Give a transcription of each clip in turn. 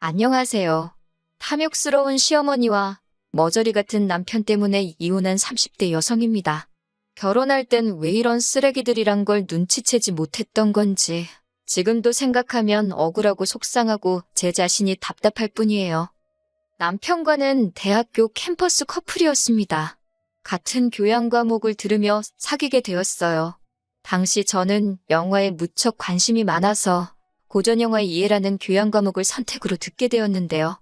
안녕하세요. 탐욕스러운 시어머니와 머저리 같은 남편 때문에 이혼한 30대 여성입니다. 결혼할 땐 왜 이런 쓰레기들이란 걸 눈치채지 못했던 건지 지금도 생각하면 억울하고 속상하고 제 자신이 답답할 뿐이에요. 남편과는 대학교 캠퍼스 커플이었습니다. 같은 교양 과목을 들으며 사귀게 되었어요. 당시 저는 영화에 무척 관심이 많아서 고전영화 이해라는 교양 과목을 선택으로 듣게 되었는데요.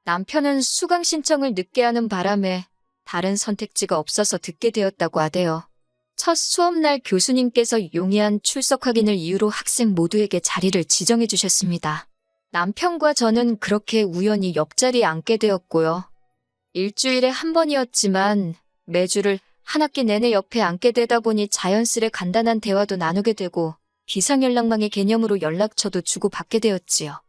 남편은 수강 신청을 늦게 하는 바람에 다른 선택지가 없어서 듣게 되었다고 하대요. 첫 수업날 교수님께서 용이한 출석 확인을 이유로 학생 모두에게 자리를 지정해 주셨습니다. 남편과 저는 그렇게 우연히 옆자리에 앉게 되었고요. 일주일에 한 번이었지만 매주를 한 학기 내내 옆에 앉게 되다 보니 자연스레 간단한 대화도 나누게 되고 비상연락망의 개념으로 연락처도 주고받게 되었지요.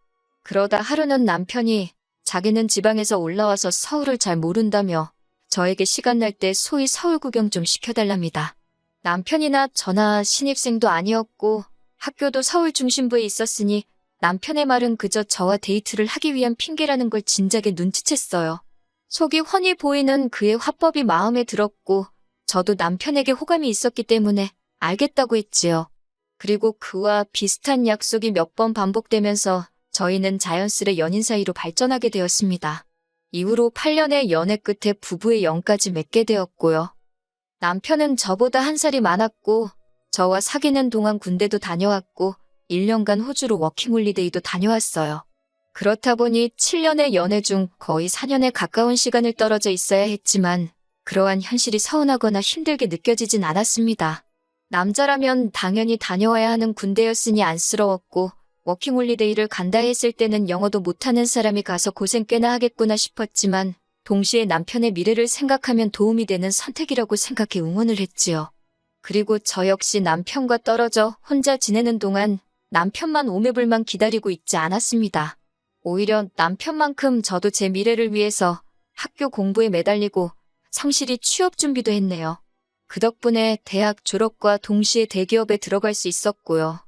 그러다 하루는 남편이 자기는 지방에서 올라와서 서울을 잘 모른다며 저에게 시간 날 때 소위 서울 구경 좀 시켜달랍니다. 남편이나 저나 신입생도 아니었고 학교도 서울 중심부에 있었으니 남편의 말은 그저 저와 데이트를 하기 위한 핑계라는 걸 진작에 눈치챘어요. 속이 훤히 보이는 그의 화법이 마음에 들었고 저도 남편에게 호감이 있었기 때문에 알겠다고 했지요. 그리고 그와 비슷한 약속이 몇 번 반복되면서 저희는 자연스레 연인 사이로 발전하게 되었습니다. 이후로 8년의 연애 끝에 부부의 영까지 맺게 되었고요. 남편은 저보다 한 살이 많았고 저와 사귀는 동안 군대도 다녀왔고 1년간 호주로 워킹홀리데이도 다녀왔어요. 그렇다 보니 7년의 연애 중 거의 4년에 가까운 시간을 떨어져 있어야 했지만 그러한 현실이 서운하거나 힘들게 느껴지진 않았습니다. 남자라면 당연히 다녀와야 하는 군대였으니 안쓰러웠고 워킹홀리데이를 간다 했을 때는 영어도 못하는 사람이 가서 고생 꽤나 하겠구나 싶었지만 동시에 남편의 미래를 생각하면 도움이 되는 선택이라고 생각해 응원을 했지요. 그리고 저 역시 남편과 떨어져 혼자 지내는 동안 남편만 오매불만 기다리고 있지 않았습니다. 오히려 남편만큼 저도 제 미래를 위해서 학교 공부에 매달리고 성실히 취업 준비도 했네요. 그 덕분에 대학 졸업과 동시에 대기업에 들어갈 수 있었고요.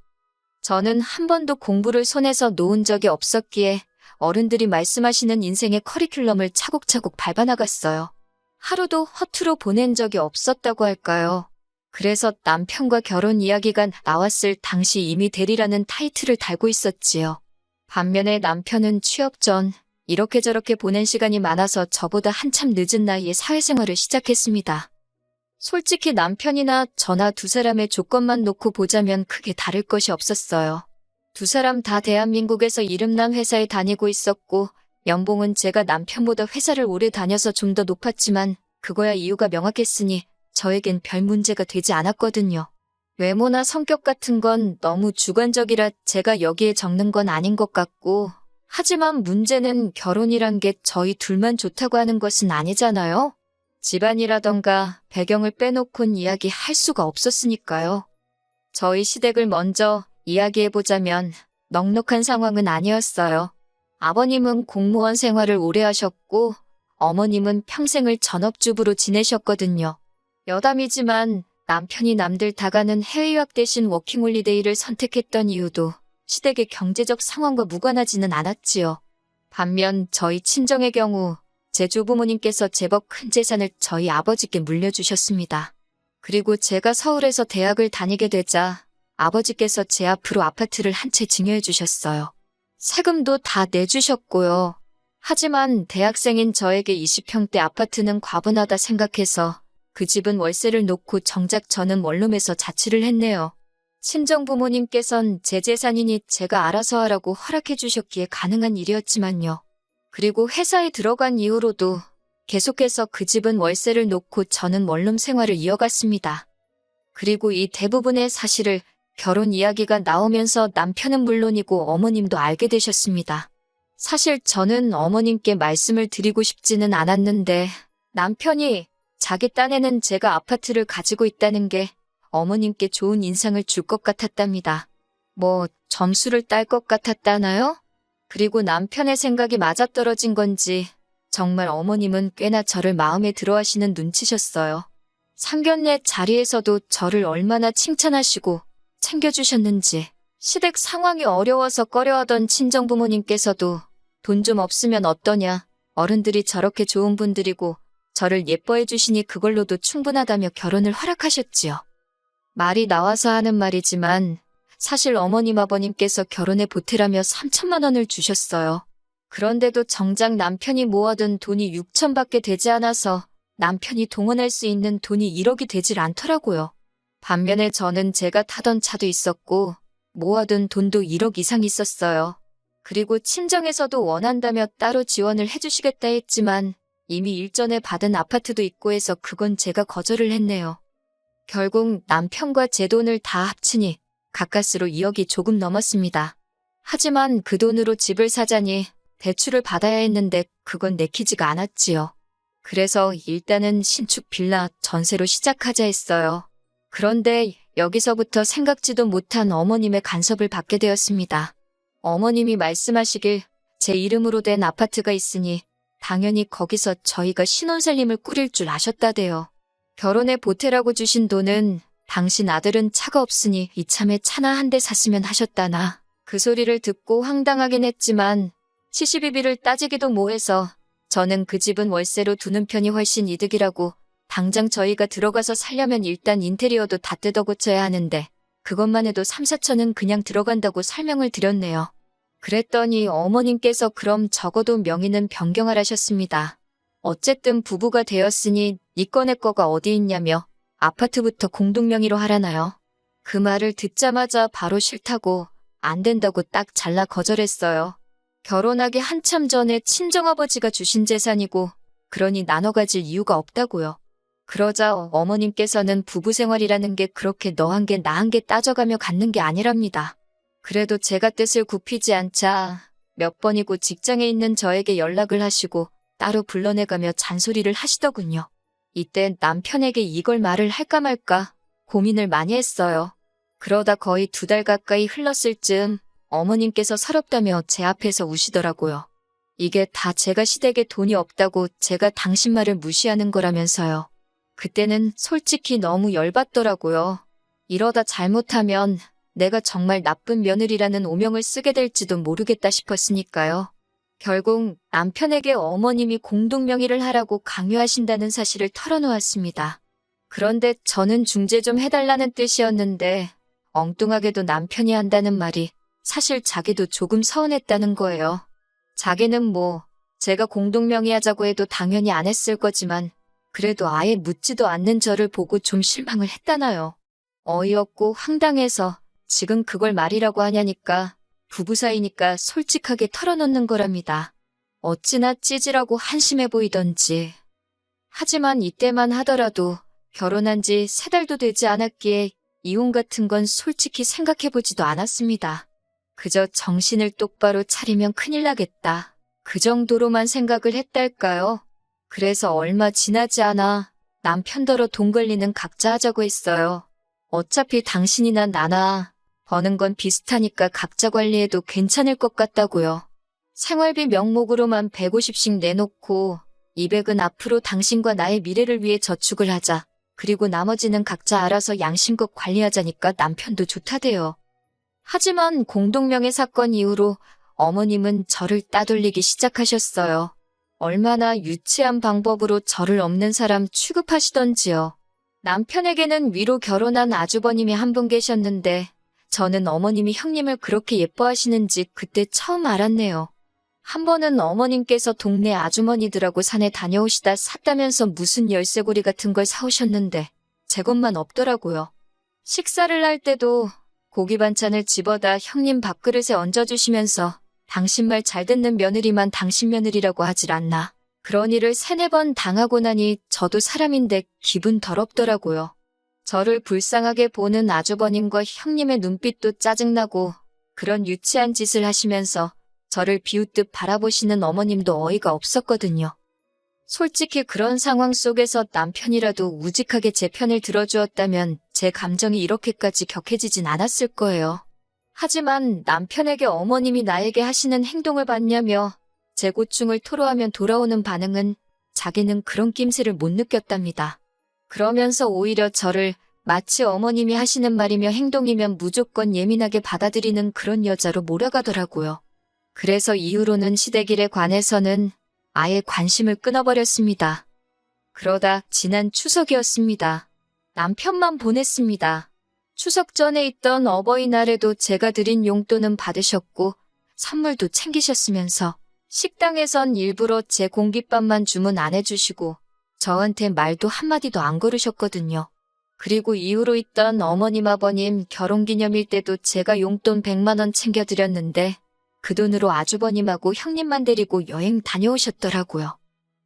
저는 한 번도 공부를 손에서 놓은 적이 없었기에 어른들이 말씀하시는 인생의 커리큘럼을 차곡차곡 밟아나갔어요. 하루도 허투루 보낸 적이 없었다고 할까요? 그래서 남편과 결혼 이야기가 나왔을 당시 이미 대리라는 타이틀을 달고 있었지요. 반면에 남편은 취업 전 이렇게 저렇게 보낸 시간이 많아서 저보다 한참 늦은 나이에 사회생활을 시작했습니다. 솔직히 남편이나 저나 두 사람의 조건만 놓고 보자면 크게 다를 것이 없었어요. 두 사람 다 대한민국에서 이름난 회사에 다니고 있었고 연봉은 제가 남편보다 회사를 오래 다녀서 좀 더 높았지만 그거야 이유가 명확했으니 저에겐 별 문제가 되지 않았거든요. 외모나 성격 같은 건 너무 주관적이라 제가 여기에 적는 건 아닌 것 같고 하지만 문제는 결혼이란 게 저희 둘만 좋다고 하는 것은 아니잖아요. 집안이라던가 배경을 빼놓곤 이야기할 수가 없었으니까요. 저희 시댁을 먼저 이야기해보자면 넉넉한 상황은 아니었어요. 아버님은 공무원 생활을 오래 하셨고 어머님은 평생을 전업주부로 지내셨거든요. 여담이지만 남편이 남들 다 가는 해외유학 대신 워킹홀리데이를 선택했던 이유도 시댁의 경제적 상황과 무관하지는 않았지요. 반면 저희 친정의 경우 제 조부모님께서 제법 큰 재산을 저희 아버지께 물려주셨습니다. 그리고 제가 서울에서 대학을 다니게 되자 아버지께서 제 앞으로 아파트를 한 채 증여해 주셨어요. 세금도 다 내주셨고요. 하지만 대학생인 저에게 20평대 아파트는 과분하다 생각해서 그 집은 월세를 놓고 정작 저는 원룸에서 자취를 했네요. 친정부모님께선 제 재산이니 제가 알아서 하라고 허락해 주셨기에 가능한 일이었지만요. 그리고 회사에 들어간 이후로도 계속해서 그 집은 월세를 놓고 저는 원룸 생활을 이어갔습니다. 그리고 이 대부분의 사실을 결혼 이야기가 나오면서 남편은 물론이고 어머님도 알게 되셨습니다. 사실 저는 어머님께 말씀을 드리고 싶지는 않았는데 남편이 자기 딴에는 제가 아파트를 가지고 있다는 게 어머님께 좋은 인상을 줄 것 같았답니다. 뭐 점수를 딸 것 같았다나요? 그리고 남편의 생각이 맞아떨어진 건지 정말 어머님은 꽤나 저를 마음에 들어하시는 눈치셨어요. 상견례 자리에서도 저를 얼마나 칭찬하시고 챙겨주셨는지 시댁 상황이 어려워서 꺼려하던 친정부모님께서도 돈 좀 없으면 어떠냐. 어른들이 저렇게 좋은 분들이고 저를 예뻐해 주시니 그걸로도 충분하다며 결혼을 허락하셨지요. 말이 나와서 하는 말이지만 사실 어머님 아버님께서 결혼에 보태라며 3천만 원을 주셨어요. 그런데도 정작 남편이 모아둔 돈이 6천밖에 되지 않아서 남편이 동원할 수 있는 돈이 1억이 되질 않더라고요. 반면에 저는 제가 타던 차도 있었고 모아둔 돈도 1억 이상 있었어요. 그리고 친정에서도 원한다며 따로 지원을 해주시겠다 했지만 이미 일전에 받은 아파트도 있고 해서 그건 제가 거절을 했네요. 결국 남편과 제 돈을 다 합치니 가까스로 2억이 조금 넘었습니다. 하지만 그 돈으로 집을 사자니 대출을 받아야 했는데 그건 내키지가 않았지요. 그래서 일단은 신축 빌라 전세로 시작하자 했어요. 그런데 여기서부터 생각지도 못한 어머님의 간섭을 받게 되었습니다. 어머님이 말씀하시길 제 이름으로 된 아파트가 있으니 당연히 거기서 저희가 신혼살림을 꾸릴 줄 아셨다대요. 결혼에 보태라고 주신 돈은 당신 아들은 차가 없으니 이참에 차나 한 대 샀으면 하셨다나. 그 소리를 듣고 황당하긴 했지만 시시비비를 따지기도 뭐해서 저는 그 집은 월세로 두는 편이 훨씬 이득이라고 당장 저희가 들어가서 살려면 일단 인테리어도 다 뜯어 고쳐야 하는데 그것만 해도 3, 4천은 그냥 들어간다고 설명을 드렸네요. 그랬더니 어머님께서 그럼 적어도 명의는 변경하라셨습니다. 어쨌든 부부가 되었으니 니 거 내 거가 어디 있냐며 아파트부터 공동명의로 하라나요. 그 말을 듣자마자 바로 싫다고 안 된다고 딱 잘라 거절했어요. 결혼하기 한참 전에 친정아버지가 주신 재산이고 그러니 나눠 가질 이유가 없다고요. 그러자 어머님께서는 부부 생활이라는 게 그렇게 너 한 개 나 한 개 따져가며 갖는 게 아니랍니다. 그래도 제가 뜻을 굽히지 않자 몇 번이고 직장에 있는 저에게 연락을 하시고 따로 불러내가며 잔소리를 하시더군요. 이때 남편에게 이걸 말을 할까 말까 고민을 많이 했어요. 그러다 거의 2달 가까이 흘렀을 즈음 어머님께서 서럽다며 제 앞에서 우시더라고요. 이게 다 제가 시댁에 돈이 없다고 제가 당신 말을 무시하는 거라면서요. 그때는 솔직히 너무 열받더라고요. 이러다 잘못하면 내가 정말 나쁜 며느리라는 오명을 쓰게 될지도 모르겠다 싶었으니까요. 결국 남편에게 어머님이 공동명의를 하라고 강요하신다는 사실을 털어놓았습니다. 그런데 저는 중재 좀 해달라는 뜻이었는데 엉뚱하게도 남편이 한다는 말이 사실 자기도 조금 서운했다는 거예요. 자기는 뭐 제가 공동명의하자고 해도 당연히 안 했을 거지만 그래도 아예 묻지도 않는 저를 보고 좀 실망을 했다나요. 어이없고 황당해서 지금 그걸 말이라고 하냐니까 부부 사이니까 솔직하게 털어놓는 거랍니다. 어찌나 찌질하고 한심해 보이던지. 하지만 이때만 하더라도 결혼한 지 3달도 되지 않았기에 이혼 같은 건 솔직히 생각해보지도 않았습니다. 그저 정신을 똑바로 차리면 큰일 나겠다. 그 정도로만 생각을 했달까요? 그래서 얼마 지나지 않아 남편더러 돈 관리는 각자 하자고 했어요. 어차피 당신이나 나나 버는 건 비슷하니까 각자 관리해도 괜찮을 것 같다고요. 생활비 명목으로만 150씩 내놓고 200은 앞으로 당신과 나의 미래를 위해 저축을 하자. 그리고 나머지는 각자 알아서 양심껏 관리하자니까 남편도 좋다대요. 하지만 공동명의 사건 이후로 어머님은 저를 따돌리기 시작하셨어요. 얼마나 유치한 방법으로 저를 없는 사람 취급하시던지요. 남편에게는 위로 결혼한 아주버님이 한 분 계셨는데 저는 어머님이 형님을 그렇게 예뻐하시는지 그때 처음 알았네요. 한 번은 어머님께서 동네 아주머니들하고 산에 다녀오시다 샀다면서 무슨 열쇠고리 같은 걸 사오셨는데 제 것만 없더라고요. 식사를 할 때도 고기 반찬을 집어다 형님 밥그릇에 얹어주시면서 당신 말 잘 듣는 며느리만 당신 며느리라고 하질 않나. 그런 일을 3-4번 당하고 나니 저도 사람인데 기분 더럽더라고요. 저를 불쌍하게 보는 아주버님과 형님의 눈빛도 짜증나고 그런 유치한 짓을 하시면서 저를 비웃듯 바라보시는 어머님도 어이가 없었거든요. 솔직히 그런 상황 속에서 남편이라도 우직하게 제 편을 들어주었다면 제 감정이 이렇게까지 격해지진 않았을 거예요. 하지만 남편에게 어머님이 나에게 하시는 행동을 봤냐며 제 고충을 토로하면 돌아오는 반응은 자기는 그런 낌새를 못 느꼈답니다. 그러면서 오히려 저를 마치 어머님이 하시는 말이며 행동이면 무조건 예민하게 받아들이는 그런 여자로 몰아가더라고요. 그래서 이후로는 시댁일에 관해서는 아예 관심을 끊어버렸습니다. 그러다 지난 추석이었습니다. 남편만 보냈습니다. 추석 전에 있던 어버이날에도 제가 드린 용돈은 받으셨고 선물도 챙기셨으면서 식당에선 일부러 제 공깃밥만 주문 안 해주시고 저한테 말도 한마디도 안 걸으셨거든요. 그리고 이후로 있던 어머님 아버님 결혼기념일 때도 제가 용돈 100만 원 챙겨드렸는데 그 돈으로 아주버님하고 형님만 데리고 여행 다녀오셨더라고요.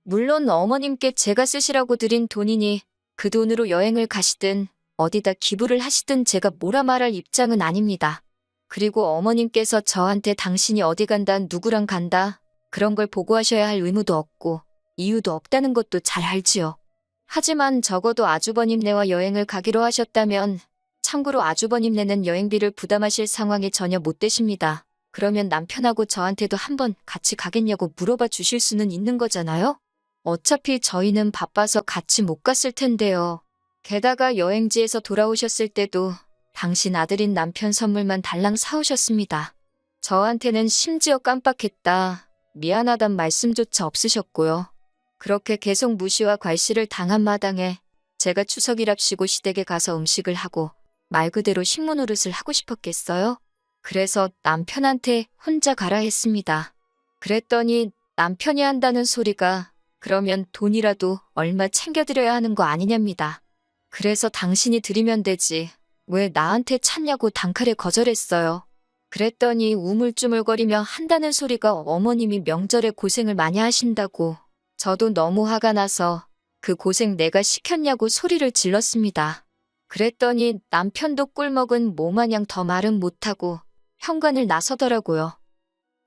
물론 어머님께 제가 쓰시라고 드린 돈이니 그 돈으로 여행을 가시든 어디다 기부를 하시든 제가 뭐라 말할 입장은 아닙니다. 그리고 어머님께서 저한테 당신이 어디 간다, 누구랑 간다 그런 걸 보고하셔야 할 의무도 없고 이유도 없다는 것도 잘 알지요. 하지만 적어도 아주버님네와 여행을 가기로 하셨다면 참고로 아주버님네는 여행비를 부담하실 상황이 전혀 못 되십니다. 그러면 남편하고 저한테도 한번 같이 가겠냐고 물어봐 주실 수는 있는 거잖아요? 어차피 저희는 바빠서 같이 못 갔을 텐데요. 게다가 여행지에서 돌아오셨을 때도 당신 아들인 남편 선물만 달랑 사오셨습니다. 저한테는 심지어 깜빡했다, 미안하단 말씀조차 없으셨고요. 그렇게 계속 무시와 괄시를 당한 마당에 제가 추석이랍시고 시댁에 가서 음식을 하고 말 그대로 식모 노릇을 하고 싶었겠어요? 그래서 남편한테 혼자 가라 했습니다. 그랬더니 남편이 한다는 소리가 그러면 돈이라도 얼마 챙겨드려야 하는 거 아니냐입니다. 그래서 당신이 드리면 되지 왜 나한테 찾냐고 단칼에 거절했어요. 그랬더니 우물쭈물거리며 한다는 소리가 어머님이 명절에 고생을 많이 하신다고. 저도 너무 화가 나서 그 고생 내가 시켰냐고 소리를 질렀습니다. 그랬더니 남편도 꿀먹은 모마냥 더 말은 못하고 현관을 나서더라고요.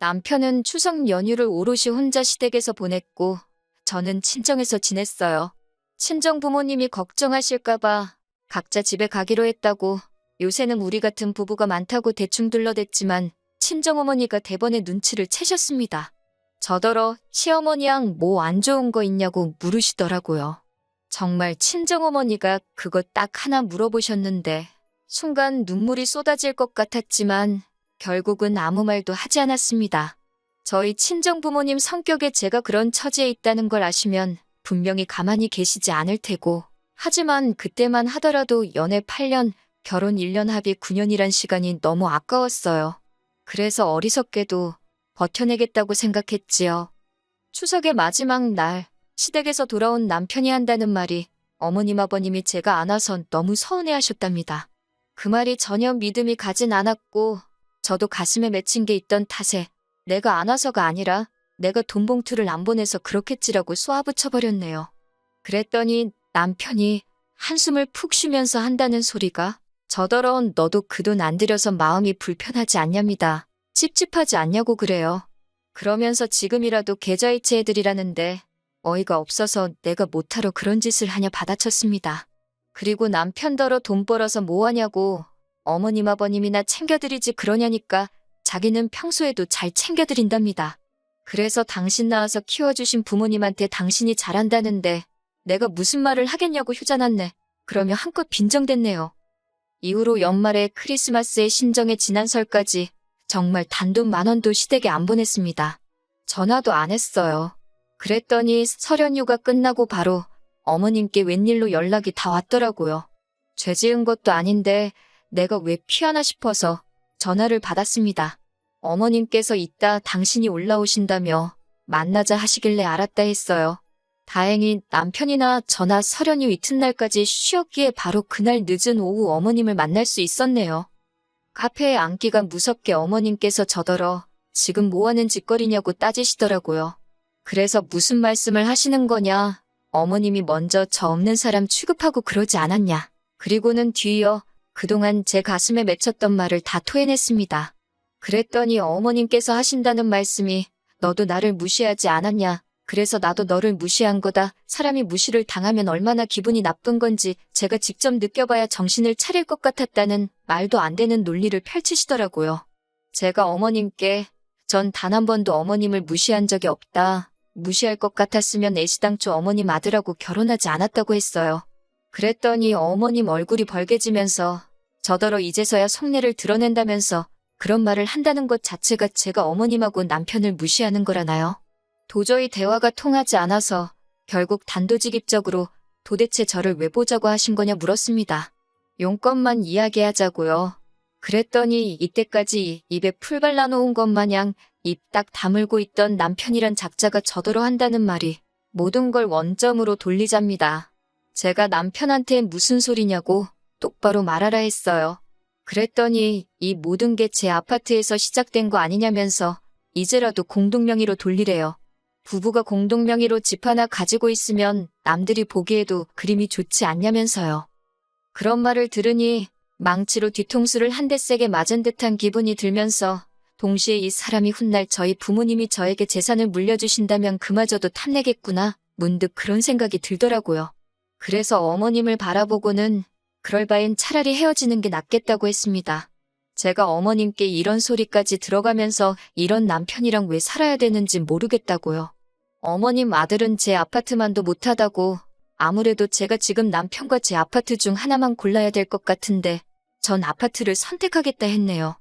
남편은 추석 연휴를 오롯이 혼자 시댁에서 보냈고 저는 친정에서 지냈어요. 친정 부모님이 걱정하실까봐 각자 집에 가기로 했다고. 요새는 우리 같은 부부가 많다고 대충 둘러댔지만 친정어머니가 대번에 눈치를 채셨습니다. 저더러 시어머니양 뭐 안 좋은 거 있냐고 물으시더라고요. 정말 친정어머니가 그거 딱 하나 물어보셨는데 순간 눈물이 쏟아질 것 같았지만 결국은 아무 말도 하지 않았습니다. 저희 친정부모님 성격에 제가 그런 처지에 있다는 걸 아시면 분명히 가만히 계시지 않을 테고, 하지만 그때만 하더라도 연애 8년, 결혼 1년 합의 9년이란 시간이 너무 아까웠어요. 그래서 어리석게도 버텨내겠다고 생각했지요. 추석의 마지막 날, 시댁에서 돌아온 남편이 한다는 말이 어머님 아버님이 제가 안 와서 너무 서운해하셨답니다. 그 말이 전혀 믿음이 가진 않았고 저도 가슴에 맺힌 게 있던 탓에 내가 안 와서가 아니라 내가 돈 봉투를 안 보내서 그렇겠지라고 쏘아붙여버렸네요. 그랬더니 남편이 한숨을 푹 쉬면서 한다는 소리가 저더러운 너도 그 돈 안 들여서 마음이 불편하지 않냐입니다. 찝찝하지 않냐고 그래요. 그러면서 지금이라도 계좌이체 해드리라는데 어이가 없어서 내가 못하러 그런 짓을 하냐 받아쳤습니다. 그리고 남편더러 돈 벌어서 뭐하냐고 어머님 아버님이나 챙겨드리지 그러냐니까 자기는 평소에도 잘 챙겨드린답니다. 그래서 당신 낳아서 키워주신 부모님한테 당신이 잘한다는데 내가 무슨 말을 하겠냐고 휴자났네. 그러며 한껏 빈정댔네요. 이후로 연말에 크리스마스에 신정에 지난 설까지 정말 단돈 10,000원도 시댁에 안 보냈습니다. 전화도 안 했어요. 그랬더니 설 연휴가 끝나고 바로 어머님께 웬일로 연락이 다 왔더라고요. 죄 지은 것도 아닌데 내가 왜 피하나 싶어서 전화를 받았습니다. 어머님께서 이따 당신이 올라오신다며 만나자 하시길래 알았다 했어요. 다행히 남편이나 저나 설 연휴 이튿날까지 쉬었기에 바로 그날 늦은 오후 어머님을 만날 수 있었네요. 카페에 앉기가 무섭게 어머님께서 저더러 지금 뭐하는 짓거리냐고 따지시더라고요. 그래서 무슨 말씀을 하시는 거냐, 어머님이 먼저 저 없는 사람 취급하고 그러지 않았냐, 그리고는 뒤이어 그동안 제 가슴에 맺혔던 말을 다 토해냈습니다. 그랬더니 어머님께서 하신다는 말씀이 너도 나를 무시하지 않았냐, 그래서 나도 너를 무시한 거다. 사람이 무시를 당하면 얼마나 기분이 나쁜 건지 제가 직접 느껴봐야 정신을 차릴 것 같았다는 말도 안 되는 논리를 펼치시더라고요. 제가 어머님께 전 단 한 번도 어머님을 무시한 적이 없다. 무시할 것 같았으면 애시당초 어머님 아들하고 결혼하지 않았다고 했어요. 그랬더니 어머님 얼굴이 벌개지면서 저더러 이제서야 속내를 드러낸다면서 그런 말을 한다는 것 자체가 제가 어머님하고 남편을 무시하는 거라나요? 도저히 대화가 통하지 않아서 결국 단도직입적으로 도대체 저를 왜 보자고 하신 거냐 물었습니다. 용건만 이야기하자고요. 그랬더니 이때까지 입에 풀 발라놓은 것 마냥 입 딱 다물고 있던 남편이란 작자가 저더러 한다는 말이 모든 걸 원점으로 돌리잡니다. 제가 남편한테 무슨 소리냐고 똑바로 말하라 했어요. 그랬더니 이 모든 게 제 아파트에서 시작된 거 아니냐면서 이제라도 공동명의로 돌리래요. 부부가 공동명의로 집 하나 가지고 있으면 남들이 보기에도 그림이 좋지 않냐면서요. 그런 말을 들으니 망치로 뒤통수를 한 대 세게 맞은 듯한 기분이 들면서 동시에 이 사람이 훗날 저희 부모님이 저에게 재산을 물려주신다면 그마저도 탐내겠구나 문득 그런 생각이 들더라고요. 그래서 어머님을 바라보고는 그럴 바엔 차라리 헤어지는 게 낫겠다고 했습니다. 제가 어머님께 이런 소리까지 들어가면서 이런 남편이랑 왜 살아야 되는지 모르겠다고요. 어머님 아들은 제 아파트만도 못하다고 아무래도 제가 지금 남편과 제 아파트 중 하나만 골라야 될 것 같은데 전 아파트를 선택하겠다 했네요.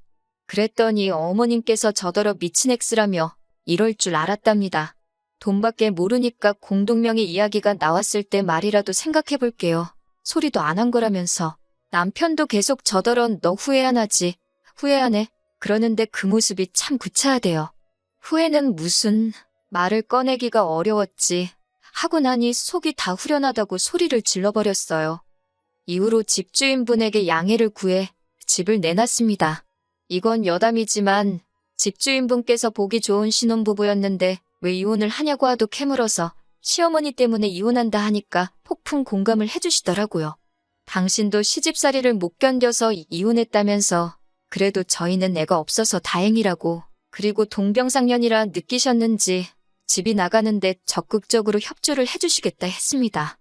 그랬더니 어머님께서 저더러 미친 X라며 이럴 줄 알았답니다. 돈밖에 모르니까 공동명의 이야기가 나왔을 때 말이라도 생각해 볼게요. 소리도 안 한 거라면서. 남편도 계속 저더러 너 후회 안 하지? 후회 안 해? 그러는데 그 모습이 참 구차하대요. 후회는 무슨 말을 꺼내기가 어려웠지. 하고 나니 속이 다 후련하다고 소리를 질러버렸어요. 이후로 집주인분에게 양해를 구해 집을 내놨습니다. 이건 여담이지만 집주인분께서 보기 좋은 신혼부부였는데 왜 이혼을 하냐고 하도 캐물어서 시어머니 때문에 이혼한다 하니까 폭풍 공감을 해주시더라고요. 당신도 시집살이를 못 견뎌서 이혼했다면서 그래도 저희는 애가 없어서 다행이라고 그리고 동병상련이라 느끼셨는지 집이 나가는데 적극적으로 협조를 해주시겠다 했습니다.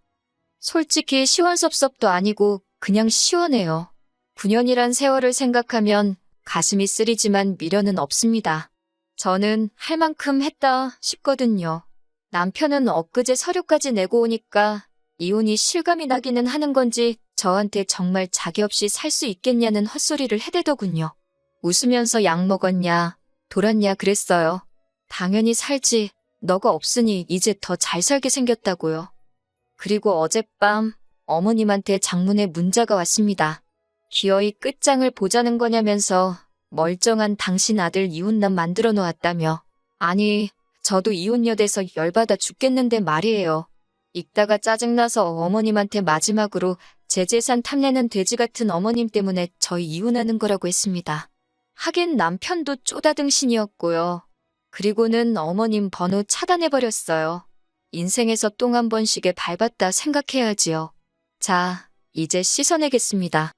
솔직히 시원섭섭도 아니고 그냥 시원해요. 9년이란 세월을 생각하면 가슴이 쓰리지만 미련은 없습니다. 저는 할 만큼 했다 싶거든요. 남편은 엊그제 서류까지 내고 오니까 이혼이 실감이 나기는 하는 건지 저한테 정말 자기 없이 살 수 있겠냐는 헛소리를 해대더군요. 웃으면서 약 먹었냐, 돌았냐 그랬어요. 당연히 살지. 너가 없으니 이제 더 잘 살게 생겼다고요. 그리고 어젯밤 어머님한테 장문의 문자가 왔습니다. 기어이 끝장을 보자는 거냐면서 멀쩡한 당신 아들 이혼남 만들어 놓았다며. 아니, 저도 이혼녀 돼서 열받아 죽겠는데 말이에요. 읽다가 짜증나서 어머님한테 마지막으로 제 재산 탐내는 돼지 같은 어머님 때문에 저희 이혼하는 거라고 했습니다. 하긴 남편도 쪼다등신이었고요. 그리고는 어머님 번호 차단해버렸어요. 인생에서 똥 한 번씩에 밟았다 생각해야지요. 자, 이제 씻어내겠습니다.